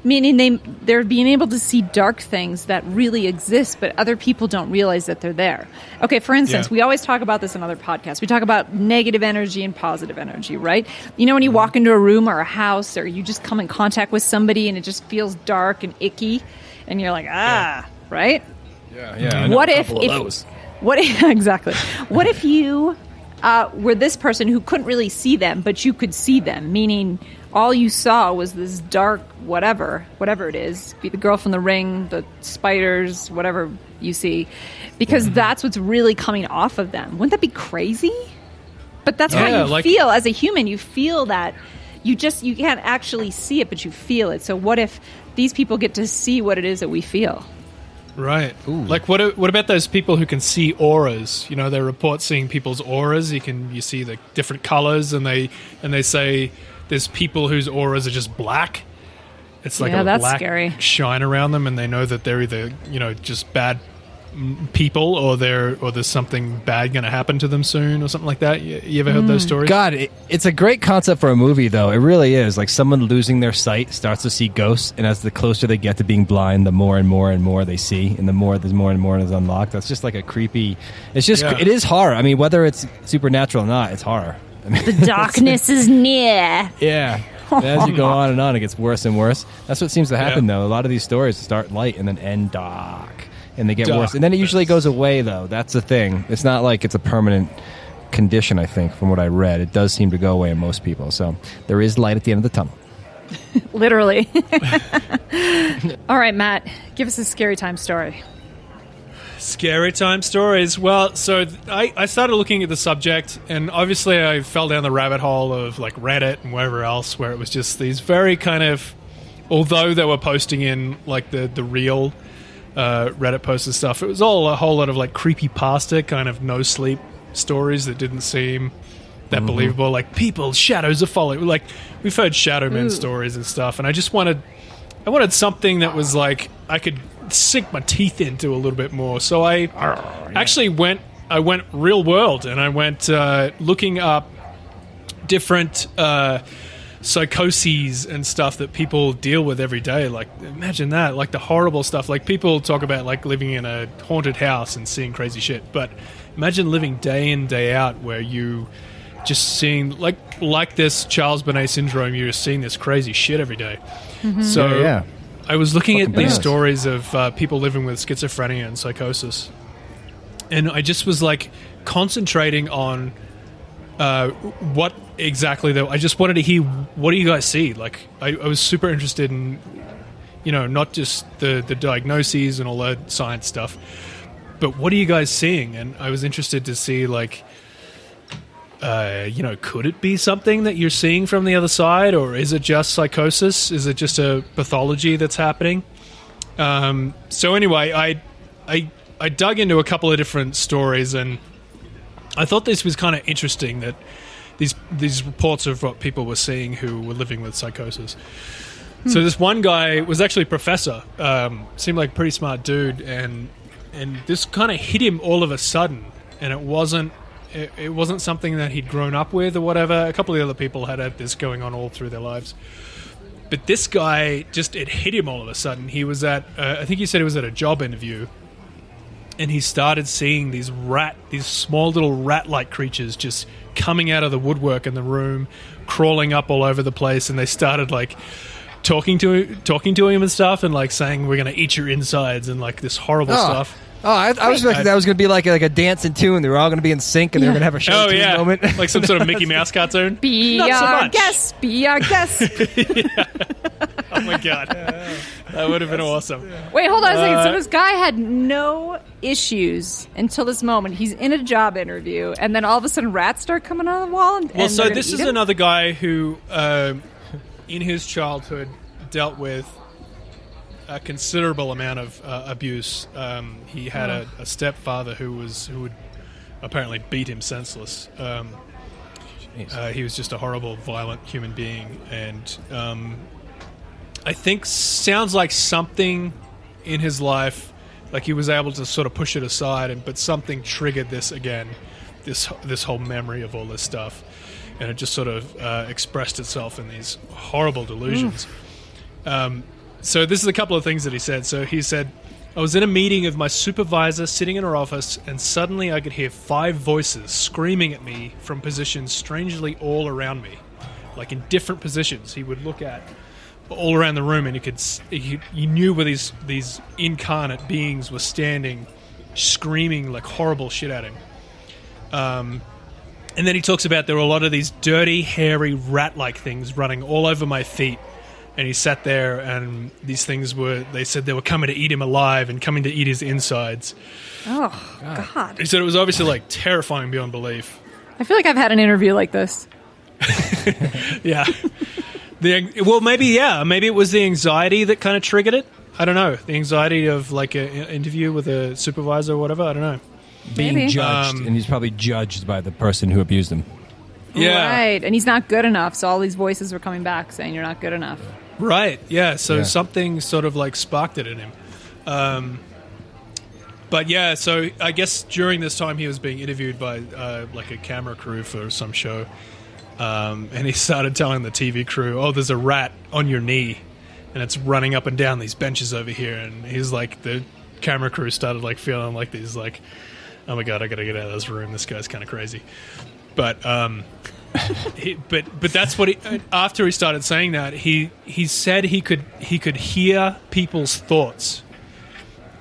Meaning they're being able to see dark things that really exist, but other people don't realize that they're there. Okay, for instance, we always talk about this in other podcasts. We talk about negative energy and positive energy, right? You know when you walk into a room or a house, or you just come in contact with somebody and it just feels dark and icky, and you're like, right? Yeah. What if exactly? What if you were this person who couldn't really see them, but you could see them, meaning all you saw was this dark whatever it is, be the girl from the Ring, the spiders, whatever you see, because that's what's really coming off of them. Wouldn't that be crazy? But that's how you feel as a human. You feel that. You can't actually see it, but you feel it. So what if these people get to see what it is that we feel? Right. Ooh. Like what about those people who can see auras? You know, they report seeing people's auras. You see the different colors, and they say there's people whose auras are just black. It's like a black scary shine around them, and they know that they're either, just bad people, or there's something bad going to happen to them soon, or something like that. You ever heard those stories? God, it's a great concept for a movie, though. It really is. Like someone losing their sight starts to see ghosts, and as the closer they get to being blind, the more and more and more they see, and the more there's more and more is unlocked. That's just like a creepy. It's just it is horror. I mean, whether it's supernatural or not, it's horror. I mean, the darkness is near. Yeah. And as you go on and on, it gets worse and worse. That's what seems to happen, though. A lot of these stories start light and then end dark, and they get worse. And then it usually goes away, though. That's the thing. It's not like it's a permanent condition, I think, from what I read. It does seem to go away in most people. So there is light at the end of the tunnel. Literally. All right, Matt, give us a scary time story. Scary time stories. Well, so I started looking at the subject, and obviously I fell down the rabbit hole of like Reddit and wherever else, where it was just these very kind of, although they were posting in like the real Reddit posts and stuff, it was all a whole lot of like creepypasta kind of no sleep stories that didn't seem that believable. Like people's shadows are following. Like we've heard shadow men stories and stuff, and I wanted something that was like I could sink my teeth into a little bit more. So I actually went real world, and I went looking up different psychoses and stuff that people deal with every day. Like imagine that, like the horrible stuff. Like people talk about like living in a haunted house and seeing crazy shit, but imagine living day in, day out where you just seeing like this Charles Bonnet syndrome. You're seeing this crazy shit every day. So I was looking at these stories of people living with schizophrenia and psychosis, and I just was like concentrating on what exactly though. I just wanted to hear, what do you guys see? Like I was super interested in, not just the diagnoses and all that science stuff, but what are you guys seeing? And I was interested to see like, could it be something that you're seeing from the other side, or is it just psychosis? Is it just a pathology that's happening? So anyway, I dug into a couple of different stories, and I thought this was kind of interesting that these reports of what people were seeing who were living with psychosis. So this one guy was actually a professor, seemed like a pretty smart dude, and this kind of hit him all of a sudden, and it wasn't something that he'd grown up with or whatever. A couple of other people had this going on all through their lives. But this guy, it hit him all of a sudden. He was at, I think he said he was at a job interview, and he started seeing these small little rat-like creatures just coming out of the woodwork in the room, crawling up all over the place, and they started like talking to him and stuff, and like saying, "We're going to eat your insides," and like this horrible stuff. Oh, I was expecting that was going to be like a dancing tune. They were all going to be in sync, and they were going to have a show tune moment. Like some sort of Mickey Mouse cartoon. Be our guest. Be our guest. Oh my god, that would have been awesome. Wait, hold on a second. So this guy had no issues until this moment. He's in a job interview, and then all of a sudden, rats start coming on the wall. And so this is another guy who, in his childhood, dealt with a considerable amount of abuse. He had a stepfather who would apparently beat him senseless. He was just a horrible, violent human being, and I think sounds like something in his life, like he was able to sort of push it aside, but something triggered this again, this whole memory of all this stuff, and it just sort of expressed itself in these horrible delusions. So this is a couple of things that he said. So he said, I was in a meeting of my supervisor sitting in her office, and suddenly I could hear 5 voices screaming at me from positions strangely all around me, like in different positions. He would look at all around the room, and you knew where these incarnate beings were standing, screaming like horrible shit at him. And then he talks about there were a lot of these dirty, hairy, rat-like things running all over my feet. And he sat there, and these things they said they were coming to eat him alive and coming to eat his insides. Oh, God. He said it was obviously like terrifying beyond belief. I feel like I've had an interview like this. Yeah. Maybe it was the anxiety that kind of triggered it. I don't know. The anxiety of like an interview with a supervisor or whatever. I don't know. Being Maybe. judged, and he's probably judged by the person who abused him. Yeah. Right. And he's not good enough, so all these voices were coming back saying you're not good enough. Right, yeah, so something sort of like sparked it in him. But yeah, so I guess during this time he was being interviewed by like a camera crew for some show. And he started telling the TV crew, oh, there's a rat on your knee, and it's running up and down these benches over here. And he's like, the camera crew started like feeling like these like, oh my God, I gotta get out of this room. This guy's kind of crazy. But but that's what after he started saying that, he said he could hear people's thoughts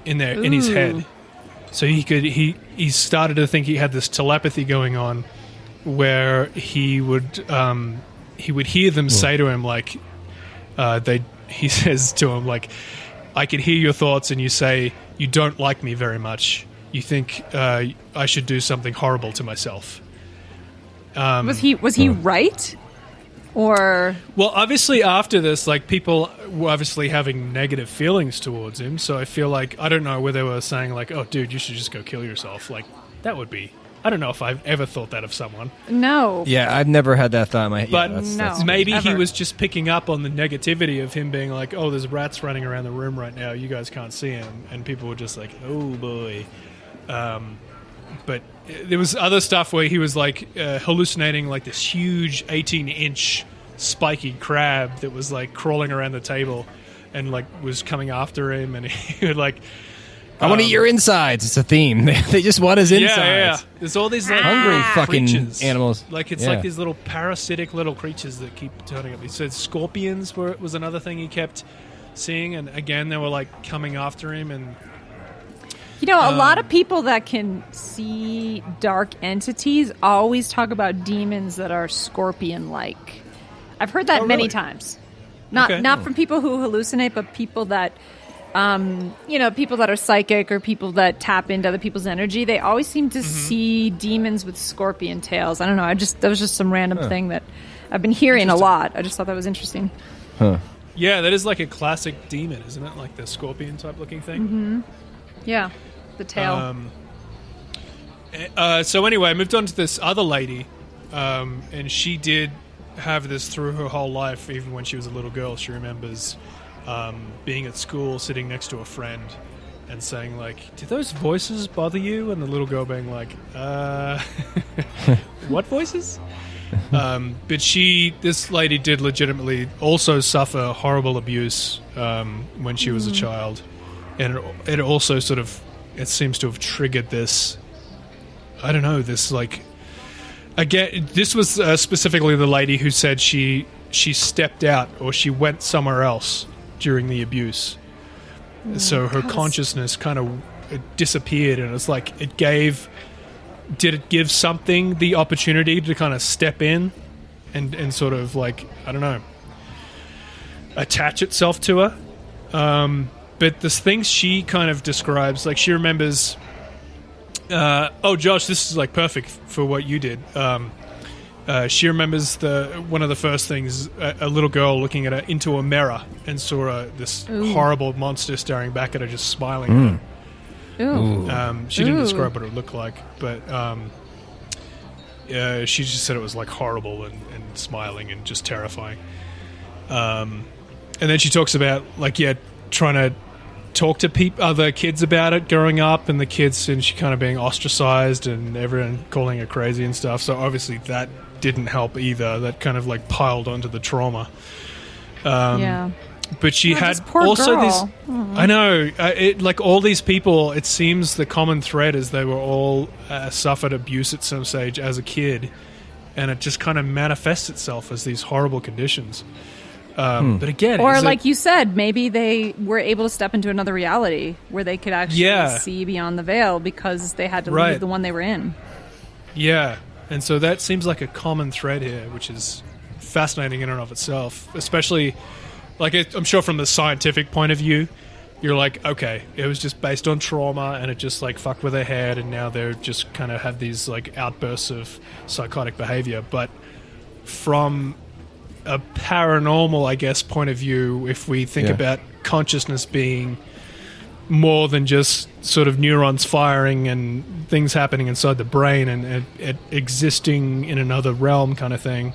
in his head. So he started to think he had this telepathy going on, where he would hear them say to him like he says to him like, I can hear your thoughts, and you say you don't like me very much. You think I should do something horrible to myself. Was he right? Or well, obviously after this, like people were obviously having negative feelings towards him. So I feel like I don't know where they were saying like, "Oh, dude, you should just go kill yourself." Like that would be. I don't know if I've ever thought that of someone. no. Yeah, I've never had that thought in my head. But No. maybe he Ever. was just picking up on the negativity of him being like, "Oh, there's rats running around the room right now. You guys can't see him," and people were just like, "Oh boy." But there was other stuff where he was like hallucinating like this huge 18-inch spiky crab that was like crawling around the table and like was coming after him, and he would like, I want to eat your insides. It's a theme. They just want his insides. yeah. There's all these like Hungry fucking creatures. animals. Like it's like these little parasitic little creatures that keep turning up. He said scorpions was another thing he kept seeing, and again they were like coming after him. And You know, a lot of people that can see dark entities always talk about demons that are scorpion-like. I've heard that many times. Not from people who hallucinate, but people that, people that are psychic or people that tap into other people's energy. They always seem to see demons with scorpion tails. I don't know. That was just some random thing that I've been hearing a lot. I just thought that was interesting. Huh. yeah, that is like a classic demon, isn't it? Like the scorpion type looking thing. Mm-hmm. Yeah, the tail. So anyway, I moved on to this other lady, and she did have this through her whole life. Even when she was a little girl, she remembers being at school, sitting next to a friend, and saying like, "Do those voices bother you?" And the little girl being like, "What voices?" But this lady did legitimately also suffer horrible abuse when she was a child, and it also sort of, it seems to have triggered this, I don't know, this like, again, this was specifically the lady who said she stepped out or she went somewhere else during the abuse. So her consciousness kind of disappeared, and it's like did it give something the opportunity to kind of step in and sort of like, I don't know, attach itself to her? But the things she kind of describes, like she remembers, Josh, this is like perfect for what you did. She remembers one of the first things, a little girl looking at her into a mirror and saw this horrible monster staring back at her, just smiling at her. She didn't describe what it looked like, but she just said it was like horrible and smiling and just terrifying. And then she talks about like, trying to talk to other kids about it growing up, and the kids, and she kind of being ostracized and everyone calling her crazy and stuff. So obviously that didn't help either. That kind of like piled onto the trauma. But she Oh, had this poor also girl. this. I know, like all these people. It seems the common thread is they were all suffered abuse at some stage as a kid, and it just kind of manifests itself as these horrible conditions. But again, Or like you said, maybe they were able to step into another reality where they could actually see beyond the veil because they had to leave the one they were in. Yeah, and so that seems like a common thread here, which is fascinating in and of itself, especially. Like, I'm sure from the scientific point of view, you're like, okay, it was just based on trauma and it just, like, fucked with their head and now they're just kind of have these, like, outbursts of psychotic behavior. But from a paranormal, I guess, point of view, if we think about consciousness being more than just sort of neurons firing and things happening inside the brain and it existing in another realm kind of thing,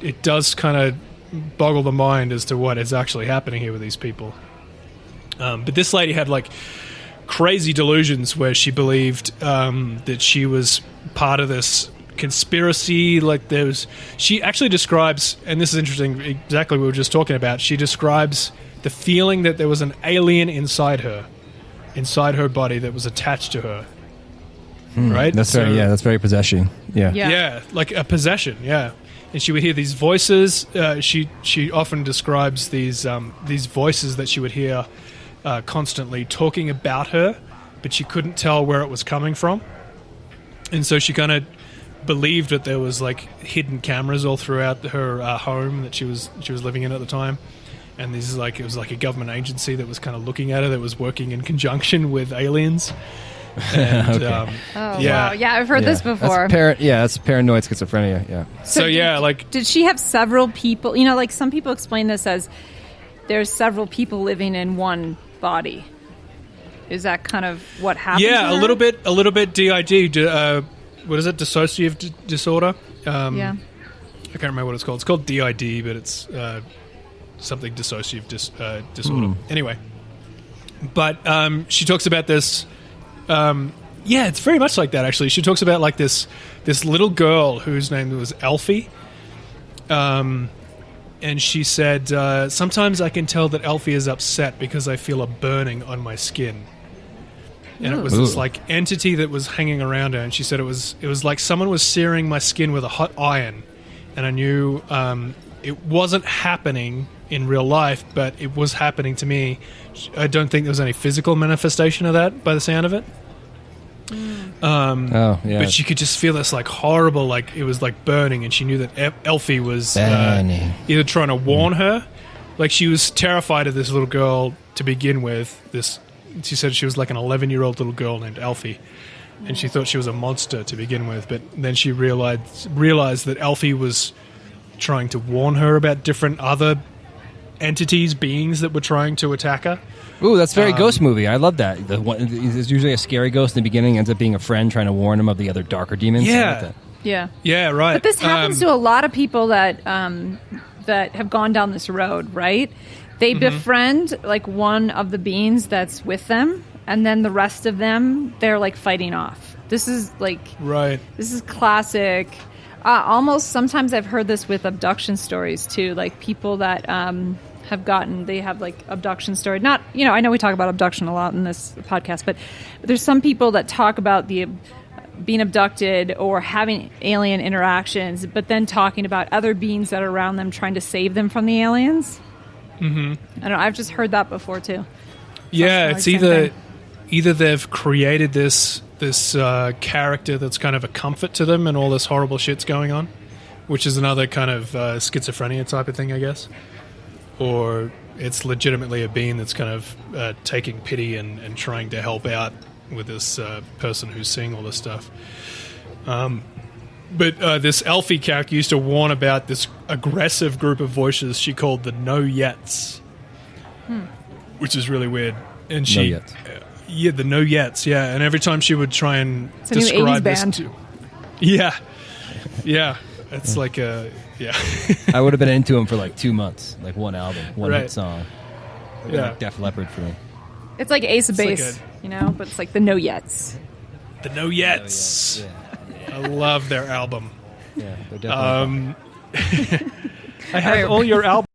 it does kind of boggle the mind as to what is actually happening here with these people. But this lady had like crazy delusions where she believed that she was part of this conspiracy. Like she actually describes, and this is interesting, exactly what we were just talking about. She describes the feeling that there was an alien inside her body that was attached to her. Right? That's very possession. Yeah, like a possession. Yeah. And she would hear these voices. She often describes these voices that she would hear constantly talking about her, but she couldn't tell where it was coming from. And so she kind of believed that there was like hidden cameras all throughout her home that she was living in at the time. And it was like a government agency that was kind of looking at her, that was working in conjunction with aliens. And, okay. Wow. Yeah, I've heard this before. That's paranoid schizophrenia. Yeah. So did she have several people? You know, like some people explain this as there's several people living in one body. Is that kind of what happened? Yeah, a little bit DID. What is it? Dissociative disorder. I can't remember what it's called. It's called DID, but it's something dissociative disorder. Anyway, but she talks about this. It's very much like that, actually. She talks about like this little girl whose name was Elfie. And she said, sometimes I can tell that Elfie is upset because I feel a burning on my skin. And it was this like entity that was hanging around her, and she said it was like someone was searing my skin with a hot iron. And I knew it wasn't happening in real life, but it was happening to me. I don't think there was any physical manifestation of that by the sound of it. But she could just feel this like horrible, like it was like burning, and she knew that Elfie was either trying to warn her, like she was terrified of this little girl to begin with. She said she was like an 11-year-old little girl named Elfie, and she thought she was a monster to begin with. But then she realized that Elfie was trying to warn her about different other entities, beings that were trying to attack her. Ooh, that's very ghost movie. I love that. There's usually a scary ghost in the beginning, ends up being a friend trying to warn him of the other darker demons. Yeah. I like that. Yeah, right. But this happens to a lot of people that have gone down this road, right? They befriend like one of the beings that's with them, and then the rest of them they're like fighting off. This is like This is classic. Almost sometimes I've heard this with abduction stories too, like people that they have like abduction story. Not, I know we talk about abduction a lot in this podcast, but there's some people that talk about being abducted or having alien interactions, but then talking about other beings that are around them trying to save them from the aliens. I don't know. I've just heard that before too. Yeah, it's either they've created this character that's kind of a comfort to them and all this horrible shit's going on, which is another kind of schizophrenia type of thing, I guess. Or it's legitimately a being that's kind of taking pity and trying to help out with this person who's seeing all this stuff. But this Elfie character used to warn about this aggressive group of voices she called the No-Yets, which is really weird. And she... No-Yets. The No-Yets, yeah. And every time she would try and it's a describe new 80s this band. to... Yeah. It's like a... Yeah. I would have been into him for like 2 months, like one album, one hit song. Yeah. Like Def Leppard for me. It's like Ace of It's Base, but it's like the No-Yets. The No-Yets. Yeah. I love their album. Yeah, they're definitely I have all your albums.